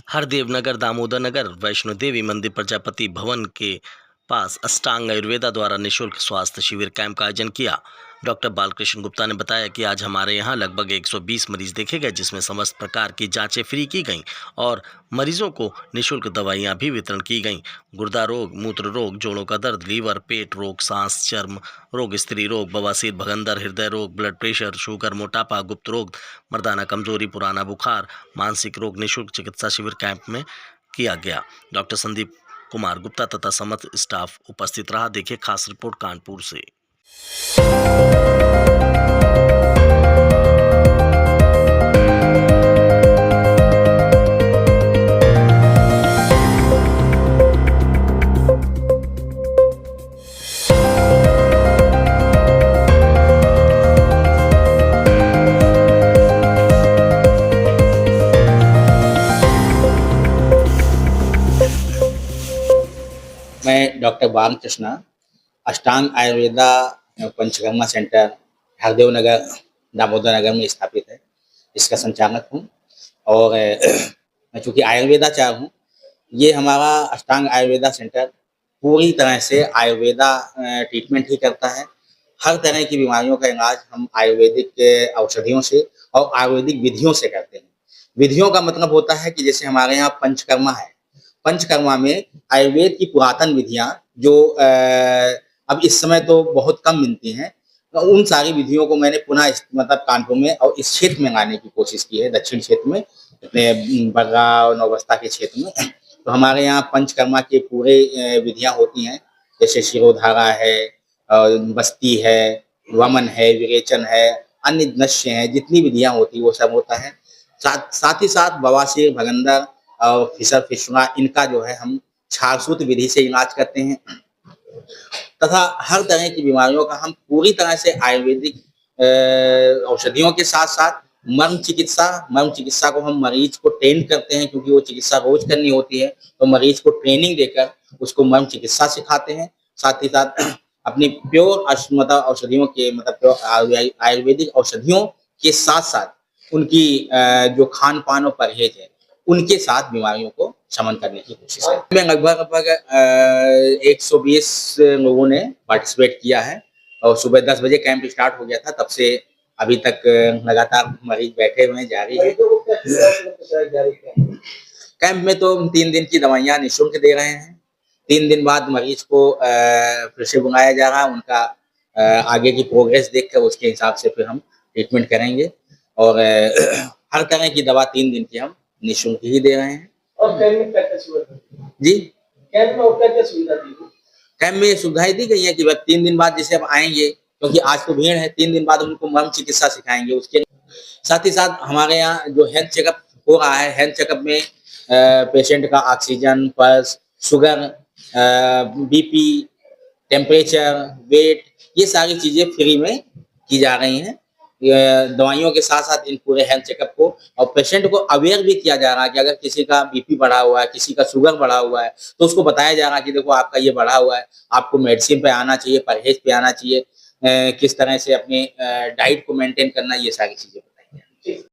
हरदेव नगर, दामोदर नगर, वैष्णो देवी मंदिर प्रजापति भवन के पास अष्टांग आयुर्वेदा द्वारा निःशुल्क स्वास्थ्य शिविर कैंप का आयोजन किया। डॉक्टर बालकृष्ण गुप्ता ने बताया कि आज हमारे यहाँ लगभग 120 मरीज देखे गए, जिसमें समस्त प्रकार की जांचें फ्री की गईं और मरीजों को निःशुल्क दवाइयां भी वितरण की गईं। गुर्दा रोग, मूत्र रोग, जोड़ों का दर्द, लीवर, पेट रोग, सांस, चर्म रोग, स्त्री रोग, बवासीर, भगंदर, हृदय रोग, ब्लड प्रेशर, शुगर, मोटापा, गुप्त रोग, मर्दाना कमजोरी, पुराना बुखार, मानसिक रोग निःशुल्क चिकित्सा शिविर कैंप में किया गया। डॉक्टर संदीप कुमार गुप्ता तथा समस्त स्टाफ उपस्थित रहा। देखिए खास रिपोर्ट कानपुर से। मैं डॉक्टर बालकृष्ण अष्टांग आयुर्वेदा पंचकर्मा सेंटर हरदेव नगर दामोदर नगर में स्थापित है, इसका संचालक हूँ। और मैं चूँकि आयुर्वेदाचार्य हूँ, ये हमारा अष्टांग आयुर्वेदा सेंटर पूरी तरह से आयुर्वेदा ट्रीटमेंट ही करता है। हर तरह की बीमारियों का इलाज हम आयुर्वेदिक औषधियों से और आयुर्वेदिक विधियों से करते हैं। विधियों का मतलब होता है कि जैसे हमारे यहाँ पंचकर्मा है, पंचकर्मा में आयुर्वेद की पुरातन विधियां जो अब इस समय तो बहुत कम मिलती हैं, तो उन सारी विधियों को मैंने पुनः मतलब कानपुर में और इस क्षेत्र में लाने की कोशिश की है, दक्षिण क्षेत्र में, अपने बर्रा और नौबस्ता के क्षेत्र में। तो हमारे यहाँ पंचकर्मा के पूरे विधियां होती हैं, जैसे शिरोधारा है, बस्ती है, वमन है, विरेचन है, अन्य नश्य हैं, जितनी विधियां होती है वो सब होता है। साथ ही साथ बवासीर, भगंदर और फिसर फिशुआ, इनका जो है हम छारसूत्र विधि से इलाज करते हैं तथा हर तरह की बीमारियों का हम पूरी तरह से आयुर्वेदिक औषधियों के साथ साथ मर्म चिकित्सा को हम मरीज को ट्रेन करते हैं, क्योंकि वो चिकित्सा रोज करनी होती है, तो मरीज को ट्रेनिंग देकर उसको मर्म चिकित्सा सिखाते हैं। साथ ही साथ अपनी प्योर मतलब औषधियों के मतलब प्योर आयुर्वेदिक औषधियों के साथ साथ उनकी जो खान पान और परहेज है, उनके साथ बीमारियों को शमन करने की कोशिश है। में लगभग 120 लोगों ने पार्टिसिपेट किया है और सुबह 10 बजे कैंप स्टार्ट हो गया था, तब से अभी तक लगातार मरीज बैठे हुए हैं, जारी है। कैंप में तो 3 दिन की दवाइयाँ निःशुल्क दे रहे हैं। 3 दिन बाद मरीज को फिर से बुलाया जा रहा है, उनका आगे की प्रोग्रेस देखकर उसके हिसाब से फिर हम ट्रीटमेंट करेंगे और हर तरह की दवा 3 दिन की हम निःशुल्क ही दे रहे हैं। और कैंप में क्या-क्या सुविधा जी, कैंप में और क्या-क्या सुविधा दी गई? कैंप में ये सुविधाएं दी गई है कि 3 दिन बाद जैसे अब आएंगे, क्योंकि आज तो भीड़ है, 3 दिन बाद उनको मर्म चिकित्सा सिखाएंगे। उसके साथ ही साथ हमारे यहाँ जो हेल्थ चेकअप हो रहा है, हेल्थ चेकअप में पेशेंट का oxygen, pulse, sugar, BP, temperature, weight, ये सारी चीजें फ्री में की जा रही हैं। दवाइयों के साथ साथ इन पूरे हेल्थ चेकअप को और पेशेंट को अवेयर भी किया जा रहा है कि अगर किसी का बीपी बढ़ा हुआ है, किसी का शुगर बढ़ा हुआ है, तो उसको बताया जा रहा है कि देखो आपका ये बढ़ा हुआ है, आपको मेडिसिन पे आना चाहिए, परहेज पे आना चाहिए, किस तरह से अपनी डाइट को मेंटेन करना, ये सारी चीजें बताई जा रही हैं।